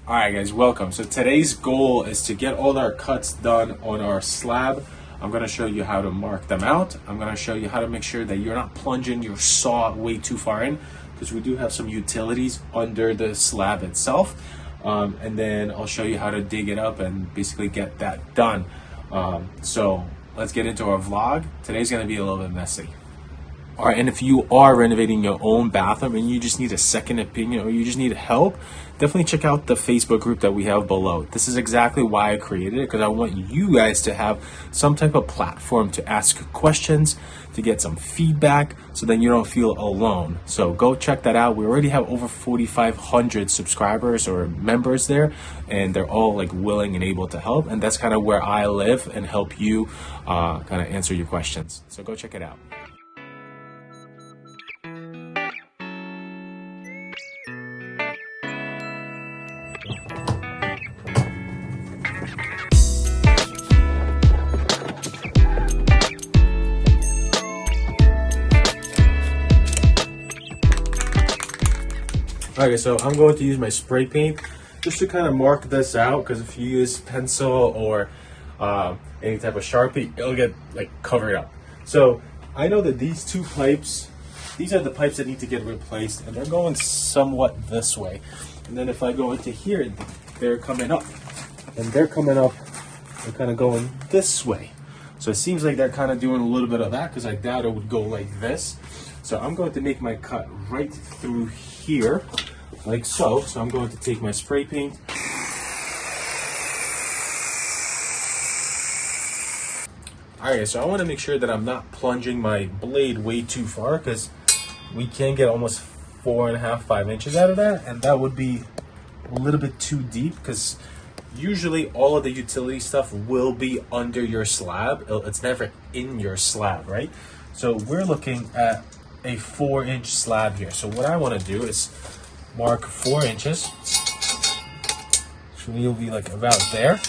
Alright guys, welcome. So today's goal is to get all our cuts done on our slab. I'm going to show you how to mark them out. I'm going to show you how to make sure that you're not plunging your saw way too far in, because we do have some utilities under the slab itself. And then I'll show you how to dig it up and basically get that done. So let's get into our vlog. Today's going to be a little bit messy. All right, and if you are renovating your own bathroom and you just need a second opinion or you just need help, definitely check out the Facebook group that we have below. This is exactly why I created it, because I want you guys to have some type of platform to ask questions, to get some feedback, so then you don't feel alone. So go check that out. We already have over 4,500 subscribers or members there, and they're all like willing and able to help. And that's kind of where I live and help you kind of answer your questions. So go check it out. Okay, so I'm going to use my spray paint just to kind of mark this out, because if you use pencil or any type of Sharpie, it'll get like covered up. So I know that these two pipes, these are the pipes that need to get replaced, and they're going somewhat this way. And then if I go into here, they're coming up, and they're coming up, they're kind of going this way. So it seems like they're kind of doing a little bit of that, because I doubt it would go like this. So I'm going to make my cut right through here, like so. So I'm going to take my spray paint. Alright, so I want to make sure that I'm not plunging my blade way too far, because we can get almost 4.5, 5 inches out of that, and that would be a little bit too deep, because usually all of the utility stuff will be under your slab. It's never in your slab, right? So we're looking at a 4-inch slab here. So what I want to do is mark 4 inches. So you'll be like about there.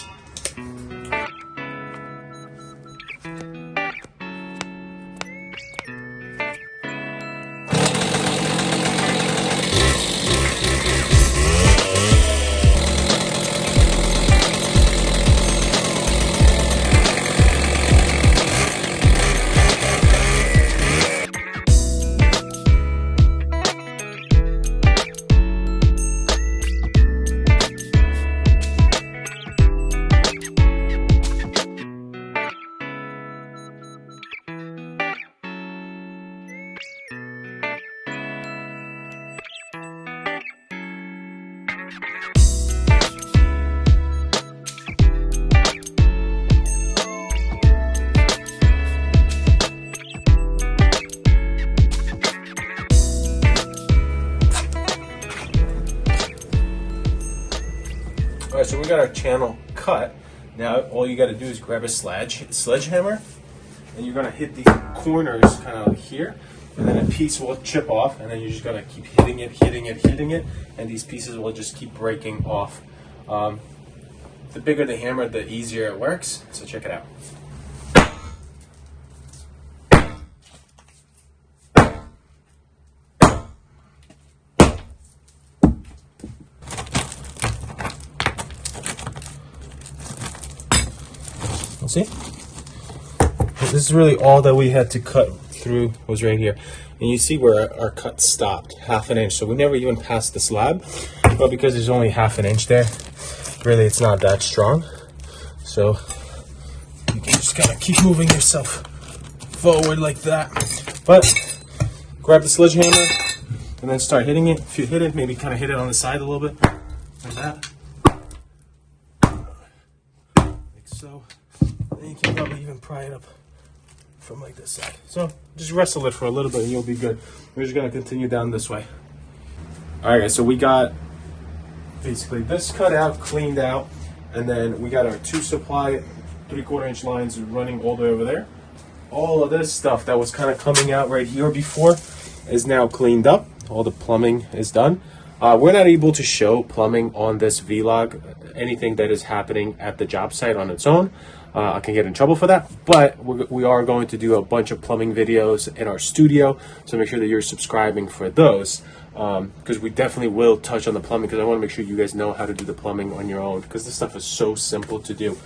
Alright, so we got our channel cut. Now all you got to do is grab a sledgehammer, and you're going to hit the corners kind of here, and then a piece will chip off, and then you're just going to keep hitting it, and these pieces will just keep breaking off. The bigger the hammer, the easier it works, so check it out. See? This is really all that we had to cut through was right here. And you see where our cut stopped, 1/2 inch. So we never even passed the slab, but because there's only 1/2 inch there, really it's not that strong. So you can just kind of keep moving yourself forward like that. But grab the sledgehammer and then start hitting it. If you hit it, maybe kind of hit it on the side a little bit, like that. Like so. And you can probably even pry it up from like this side. So just wrestle it for a little bit and you'll be good. We're just gonna continue down this way. All right, guys, so we got basically this cut out, cleaned out, and then we got our 2 supply 3/4 inch lines running all the way over there. All of this stuff that was kind of coming out right here before is now cleaned up. All the plumbing is done. We're not able to show plumbing on this vlog, anything that is happening at the job site on its own. I can get in trouble for that, but we are going to do a bunch of plumbing videos in our studio, so make sure that you're subscribing for those. because we definitely will touch on the plumbing, because I want to make sure you guys know how to do the plumbing on your own, because this stuff is so simple to do.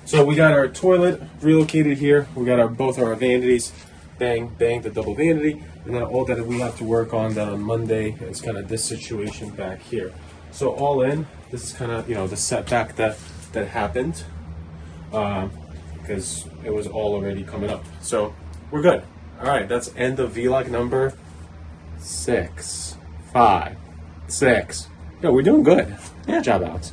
So we got our toilet relocated here. We got both our vanities, bang, bang, the double vanity. And then all that we have to work on then on Monday is kind of this situation back here. So all in, this is kind of, the setback that happened, because it was all already coming up. So we're good. All right, that's end of vlog number 6, 5, 6. Yo, we're doing good. Yeah. Good job, Alex.